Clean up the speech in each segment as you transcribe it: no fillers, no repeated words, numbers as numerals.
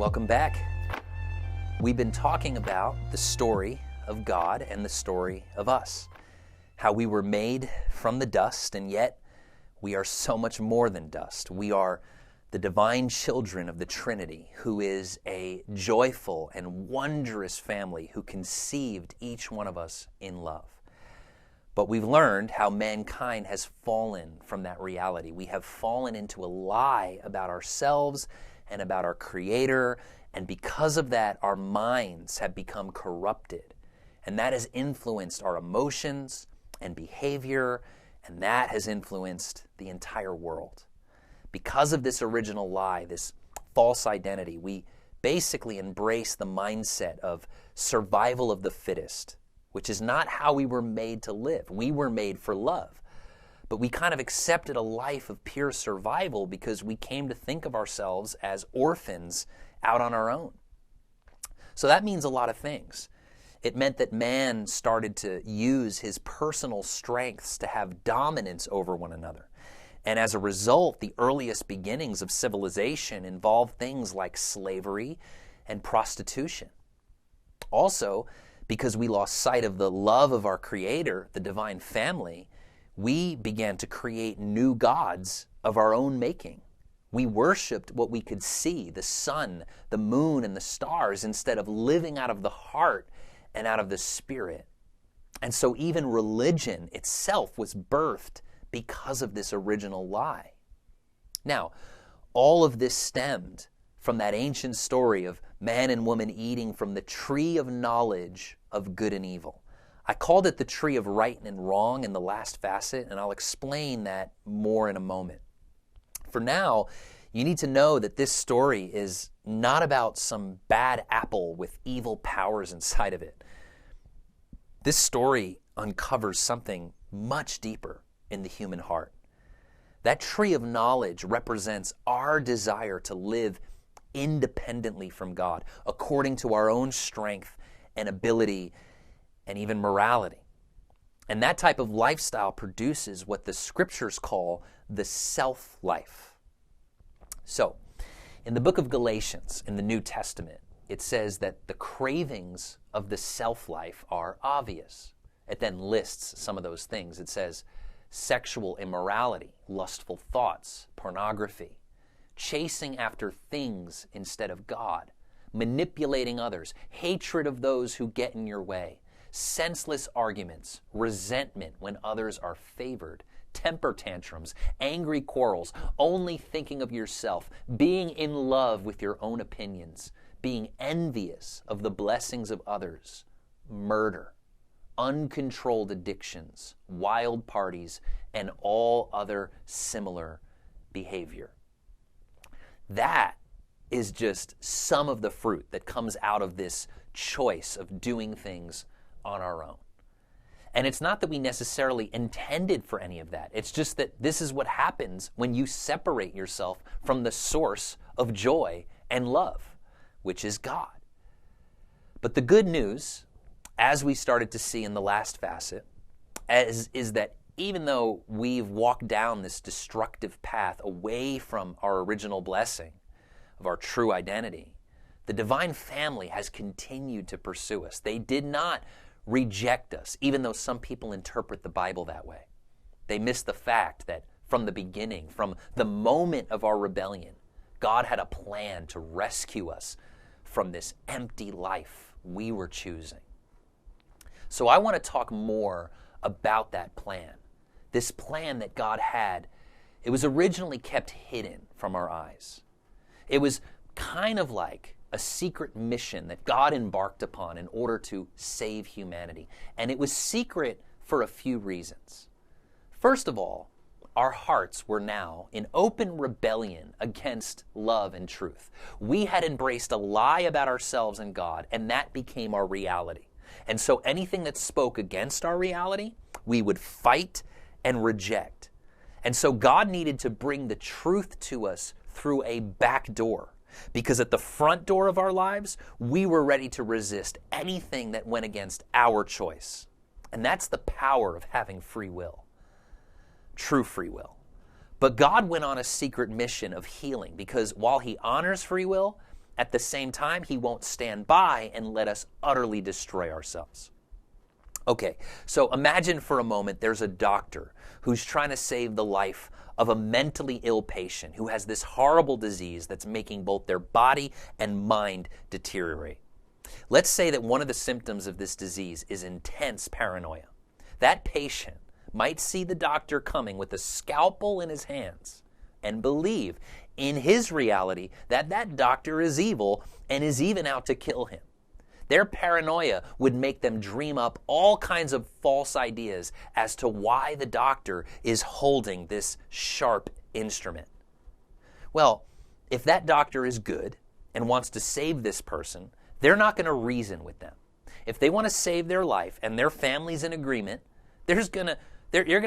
Welcome back. We've been talking about the story of God and the story of us. How we were made from the dust, and yet we are so much more than dust. We are the divine children of the Trinity, who is a joyful and wondrous family who conceived each one of us in love. But we've learned how mankind has fallen from that reality. We have fallen into a lie about ourselves and about our Creator, and because of that, our minds have become corrupted. And that has influenced our emotions and behavior, and that has influenced the entire world. Because of this original lie, this false identity, we basically embrace the mindset of survival of the fittest, which is not how we were made to live. We were made for love. But we kind of accepted a life of pure survival because we came to think of ourselves as orphans out on our own. So that means a lot of things. It meant that man started to use his personal strengths to have dominance over one another. And as a result, the earliest beginnings of civilization involved things like slavery and prostitution. Also, because we lost sight of the love of our Creator, the divine family, we began to create new gods of our own making. We worshiped what we could see, the sun, the moon, and the stars, instead of living out of the heart and out of the spirit. And so even religion itself was birthed because of this original lie. Now, all of this stemmed from that ancient story of man and woman eating from the tree of knowledge of good and evil. I called it the tree of right and wrong in the last facet, and I'll explain that more in a moment. For now, you need to know that this story is not about some bad apple with evil powers inside of it. This story uncovers something much deeper in the human heart. That tree of knowledge represents our desire to live independently from God, according to our own strength and ability and even morality. And that type of lifestyle produces what the scriptures call the self-life. So, in the book of Galatians, in the New Testament, it says that the cravings of the self-life are obvious. It then lists some of those things. It says sexual immorality, lustful thoughts, pornography, chasing after things instead of God, manipulating others, hatred of those who get in your way, senseless arguments, resentment when others are favored, temper tantrums, angry quarrels, only thinking of yourself, being in love with your own opinions, being envious of the blessings of others, murder, uncontrolled addictions, wild parties, and all other similar behavior. That is just some of the fruit that comes out of this choice of doing things on our own. And it's not that we necessarily intended for any of that. It's just that this is what happens when you separate yourself from the source of joy and love, which is God. But the good news, as we started to see in the last facet, is that even though we've walked down this destructive path away from our original blessing of our true identity, the divine family has continued to pursue us. They did not reject us, even though some people interpret the Bible that way. They miss the fact that from the beginning, from the moment of our rebellion, God had a plan to rescue us from this empty life we were choosing. So I want to talk more about that plan. This plan that God had, it was originally kept hidden from our eyes. It was kind of like a secret mission that God embarked upon in order to save humanity. And it was secret for a few reasons. First of all, our hearts were now in open rebellion against love and truth. We had embraced a lie about ourselves and God, and that became our reality. And so anything that spoke against our reality, we would fight and reject. And so God needed to bring the truth to us through a back door. Because at the front door of our lives, we were ready to resist anything that went against our choice. And that's the power of having free will. True free will. But God went on a secret mission of healing because while He honors free will, at the same time, he won't stand by and let us utterly destroy ourselves. Okay, so imagine for a moment there's a doctor who's trying to save the life of a mentally ill patient who has this horrible disease that's making both their body and mind deteriorate. Let's say that one of the symptoms of this disease is intense paranoia. That patient might see the doctor coming with a scalpel in his hands and believe in his reality that that doctor is evil and is even out to kill him. Their paranoia would make them dream up all kinds of false ideas as to why the doctor is holding this sharp instrument. Well, if that doctor is good and wants to save this person, they're not going to reason with them. If they want to save their life and their family's in agreement, you're going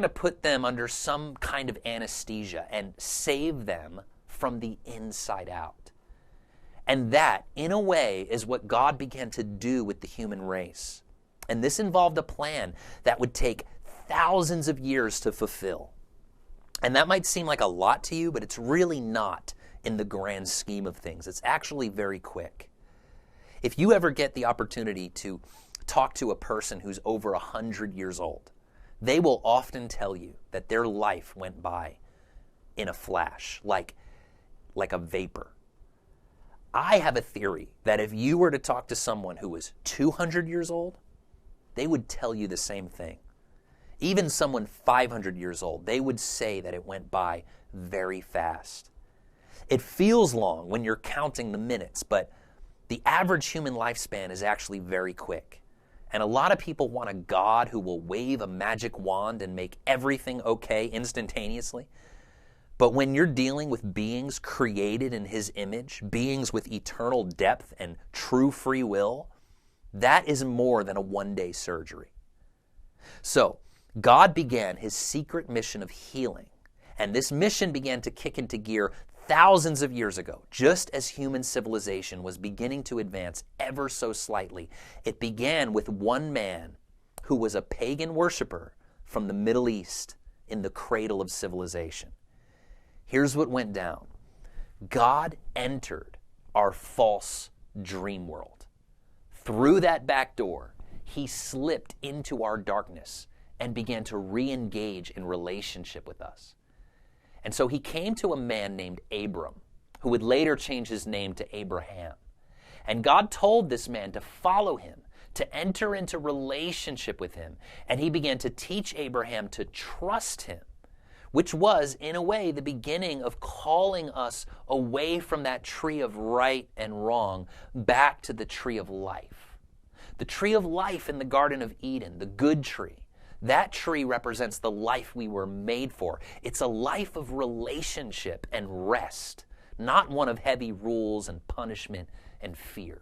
to put them under some kind of anesthesia and save them from the inside out. And that, in a way, is what God began to do with the human race. And this involved a plan that would take thousands of years to fulfill. And that might seem like a lot to you, but it's really not in the grand scheme of things. It's actually very quick. If you ever get the opportunity to talk to a person who's over 100 years old, they will often tell you that their life went by in a flash, like a vapor. I have a theory that if you were to talk to someone who was 200 years old, they would tell you the same thing. Even someone 500 years old, they would say that it went by very fast. It feels long when you're counting the minutes, but the average human lifespan is actually very quick. And a lot of people want a God who will wave a magic wand and make everything okay instantaneously. But when you're dealing with beings created in His image, beings with eternal depth and true free will, that is more than a one-day surgery. So, God began His secret mission of healing, and this mission began to kick into gear thousands of years ago, just as human civilization was beginning to advance ever so slightly. It began with one man who was a pagan worshiper from the Middle East in the cradle of civilization. Here's what went down. God entered our false dream world. Through that back door, He slipped into our darkness and began to re-engage in relationship with us. And so He came to a man named Abram, who would later change his name to Abraham. And God told this man to follow Him, to enter into relationship with Him. And He began to teach Abraham to trust Him, which was, in a way, the beginning of calling us away from that tree of right and wrong back to the tree of life. The tree of life in the Garden of Eden, the good tree, that tree represents the life we were made for. It's a life of relationship and rest, not one of heavy rules and punishment and fear.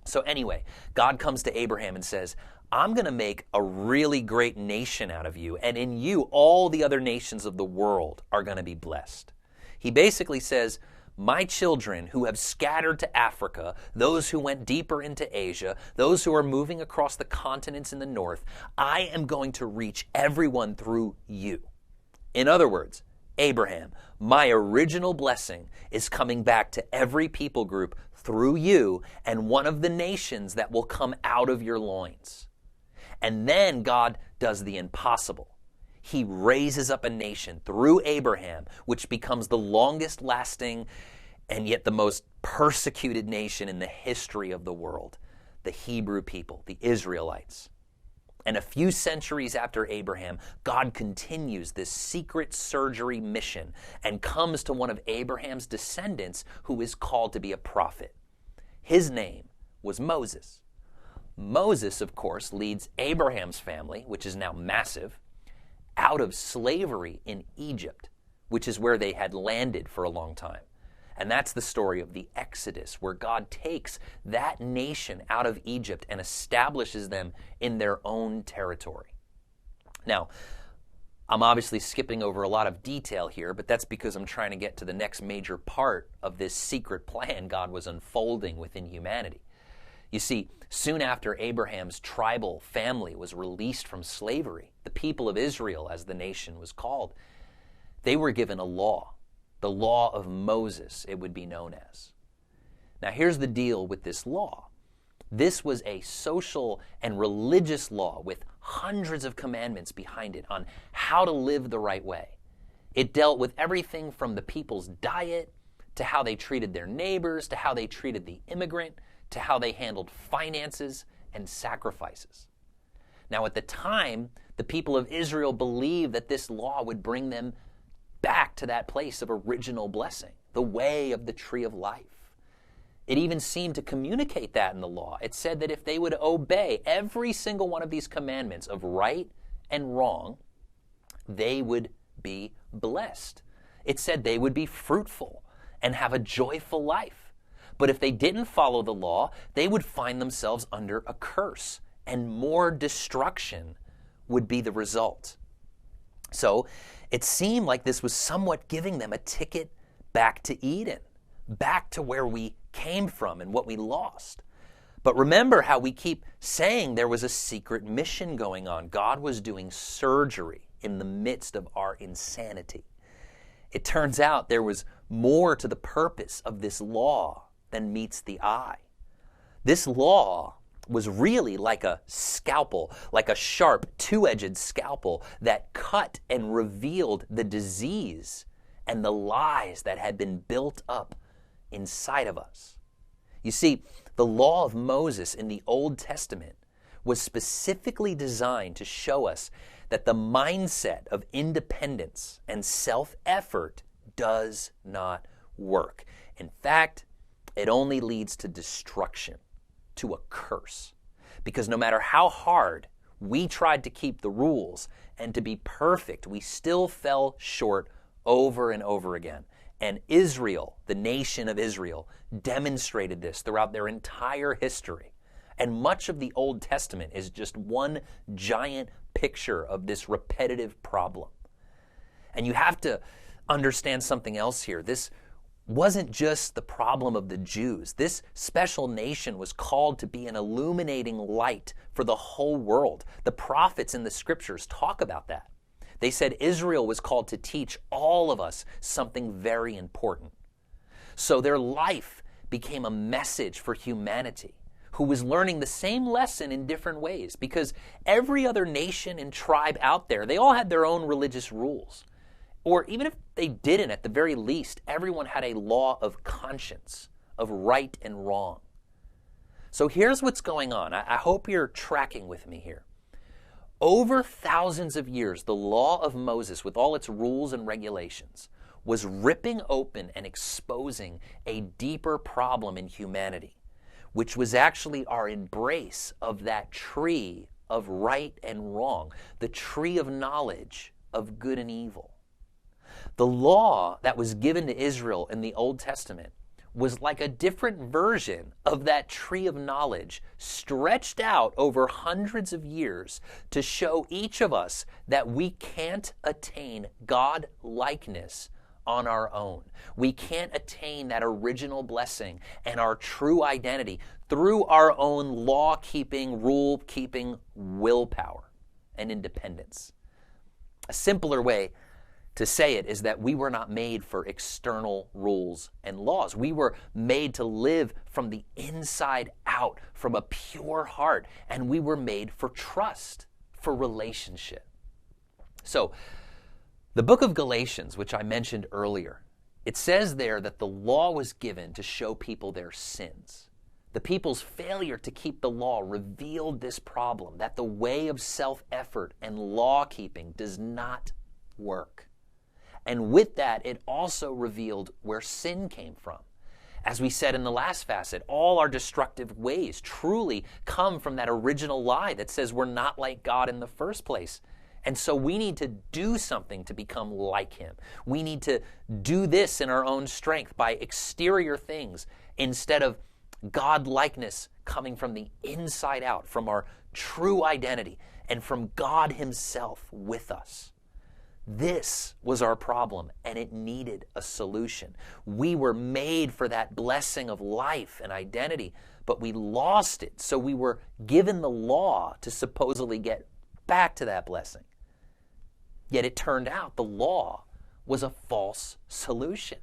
So anyway, God comes to Abraham and says, I'm going to make a really great nation out of you, and in you all the other nations of the world are going to be blessed. He basically says, my children who have scattered to Africa, those who went deeper into Asia, those who are moving across the continents in the north, I am going to reach everyone through you. In other words, Abraham, my original blessing is coming back to every people group through you and one of the nations that will come out of your loins. And then God does the impossible. He raises up a nation through Abraham, which becomes the longest lasting and yet the most persecuted nation in the history of the world, the Hebrew people, the Israelites. And a few centuries after Abraham, God continues this secret surgery mission and comes to one of Abraham's descendants who is called to be a prophet. His name was Moses. Moses, of course, leads Abraham's family, which is now massive, out of slavery in Egypt, which is where they had landed for a long time. And that's the story of the Exodus, where God takes that nation out of Egypt and establishes them in their own territory. Now, I'm obviously skipping over a lot of detail here, but that's because I'm trying to get to the next major part of this secret plan God was unfolding within humanity. You see, soon after Abraham's tribal family was released from slavery, the people of Israel, as the nation was called, they were given a law, the law of Moses, it would be known as. Now, here's the deal with this law. This was a social and religious law with hundreds of commandments behind it on how to live the right way. It dealt with everything from the people's diet to how they treated their neighbors, to how they treated the immigrant, to how they handled finances and sacrifices. Now, at the time, the people of Israel believed that this law would bring them back to that place of original blessing, the way of the tree of life. It even seemed to communicate that in the law. It said that if they would obey every single one of these commandments of right and wrong, they would be blessed. It said they would be fruitful and have a joyful life. But if they didn't follow the law, they would find themselves under a curse, and more destruction would be the result. So it seemed like this was somewhat giving them a ticket back to Eden, back to where we came from and what we lost. But remember how we keep saying there was a secret mission going on. God was doing surgery in the midst of our insanity. It turns out there was more to the purpose of this law than meets the eye. This law was really like a scalpel, like a sharp, two-edged scalpel that cut and revealed the disease and the lies that had been built up inside of us. You see, the law of Moses in the Old Testament was specifically designed to show us that the mindset of independence and self-effort does not work. In fact, it only leads to destruction, to a curse. Because no matter how hard we tried to keep the rules and to be perfect, we still fell short over and over again. And Israel, the nation of Israel, demonstrated this throughout their entire history. And much of the Old Testament is just one giant picture of this repetitive problem. And you have to understand something else here. This wasn't just the problem of the Jews. This special nation was called to be an illuminating light for the whole world. The prophets in the scriptures talk about that. They said Israel was called to teach all of us something very important. So their life became a message for humanity, who was learning the same lesson in different ways, because every other nation and tribe out there, they all had their own religious rules. Or even if they didn't, at the very least, everyone had a law of conscience, of right and wrong. So here's what's going on. I hope you're tracking with me here. Over thousands of years, the law of Moses, with all its rules and regulations, was ripping open and exposing a deeper problem in humanity, which was actually our embrace of that tree of right and wrong, the tree of knowledge of good and evil. The law that was given to Israel in the Old Testament was like a different version of that tree of knowledge stretched out over hundreds of years to show each of us that we can't attain God-likeness on our own. We can't attain that original blessing and our true identity through our own law-keeping, rule-keeping willpower and independence. A simpler way to say it is that we were not made for external rules and laws. We were made to live from the inside out, from a pure heart, and we were made for trust, for relationship. So, the book of Galatians, which I mentioned earlier, it says there that the law was given to show people their sins. The people's failure to keep the law revealed this problem, that the way of self-effort and law-keeping does not work. And with that, it also revealed where sin came from. As we said in the last facet, all our destructive ways truly come from that original lie that says we're not like God in the first place. And so we need to do something to become like Him. We need to do this in our own strength by exterior things instead of God-likeness coming from the inside out, from our true identity and from God Himself with us. This was our problem, and it needed a solution. We were made for that blessing of life and identity, but we lost it. So we were given the law to supposedly get back to that blessing. Yet it turned out the law was a false solution.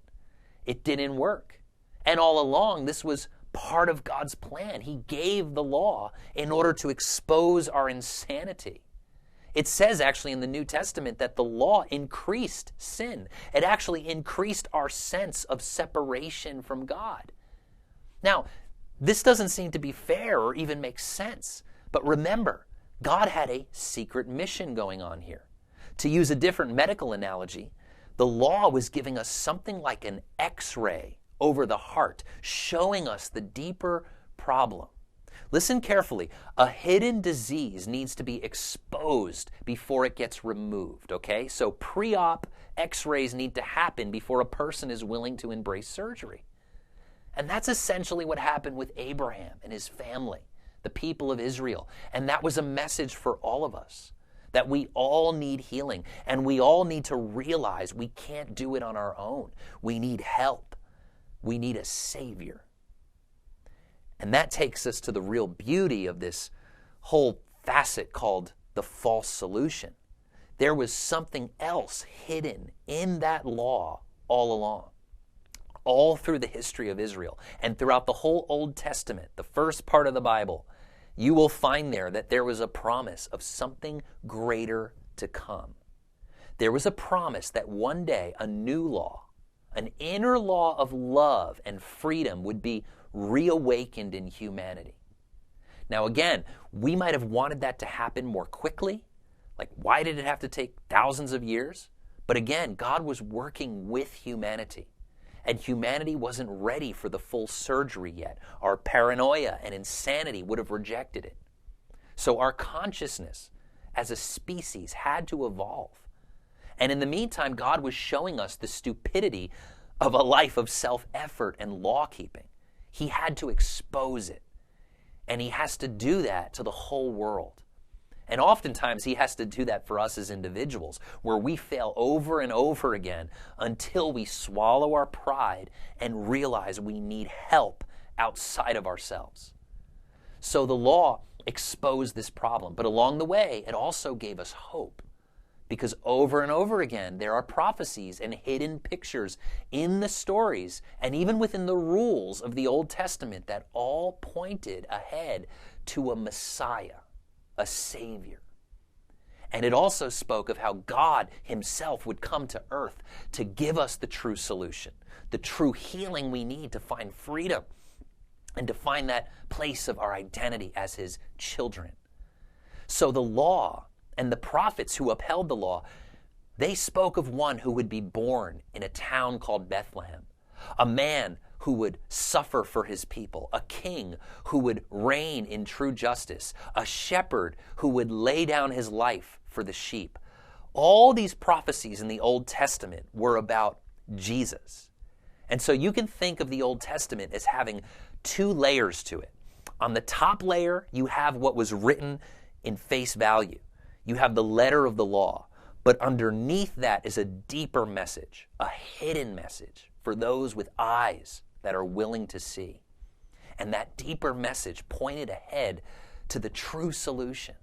It didn't work. And all along, this was part of God's plan. He gave the law in order to expose our insanity. It says actually in the New Testament that the law increased sin. It actually increased our sense of separation from God. Now, this doesn't seem to be fair or even make sense. But remember, God had a secret mission going on here. To use a different medical analogy, the law was giving us something like an X-ray over the heart, showing us the deeper problem. Listen carefully. A hidden disease needs to be exposed before it gets removed, okay? So pre-op X-rays need to happen before a person is willing to embrace surgery. And that's essentially what happened with Abraham and his family, the people of Israel. And that was a message for all of us, that we all need healing, and we all need to realize we can't do it on our own. We need help. We need a Savior. And that takes us to the real beauty of this whole facet called the false solution. There was something else hidden in that law all along, all through the history of Israel and throughout the whole Old Testament, the first part of the Bible. You will find there that there was a promise of something greater to come. There was a promise that one day a new law, an inner law of love and freedom, would be reawakened in humanity. Now again, we might have wanted that to happen more quickly. Like, why did it have to take thousands of years? But again, God was working with humanity. And humanity wasn't ready for the full surgery yet. Our paranoia and insanity would have rejected it. So our consciousness as a species had to evolve. And in the meantime, God was showing us the stupidity of a life of self-effort and law-keeping. He had to expose it. And he has to do that to the whole world. And oftentimes he has to do that for us as individuals, where we fail over and over again until we swallow our pride and realize we need help outside of ourselves. So the law exposed this problem, but along the way, it also gave us hope. Because over and over again, there are prophecies and hidden pictures in the stories and even within the rules of the Old Testament that all pointed ahead to a Messiah, a Savior. And it also spoke of how God himself would come to earth to give us the true solution, the true healing we need to find freedom and to find that place of our identity as his children. So the law and the prophets who upheld the law, they spoke of one who would be born in a town called Bethlehem, a man who would suffer for his people, a king who would reign in true justice, a shepherd who would lay down his life for the sheep. All these prophecies in the Old Testament were about Jesus. And so you can think of the Old Testament as having two layers to it. On the top layer, you have what was written in face value. You have the letter of the law, but underneath that is a deeper message, a hidden message for those with eyes that are willing to see. And that deeper message pointed ahead to the true solution.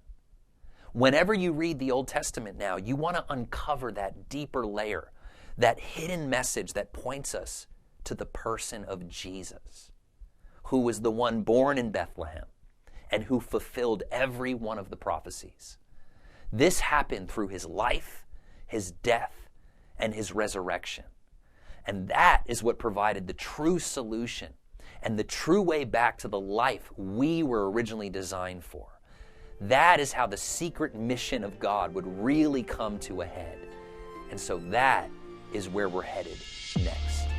Whenever you read the Old Testament now, you want to uncover that deeper layer, that hidden message that points us to the person of Jesus, who was the one born in Bethlehem and who fulfilled every one of the prophecies. This happened through his life, his death, and his resurrection. And that is what provided the true solution and the true way back to the life we were originally designed for. That is how the secret mission of God would really come to a head. And so that is where we're headed next.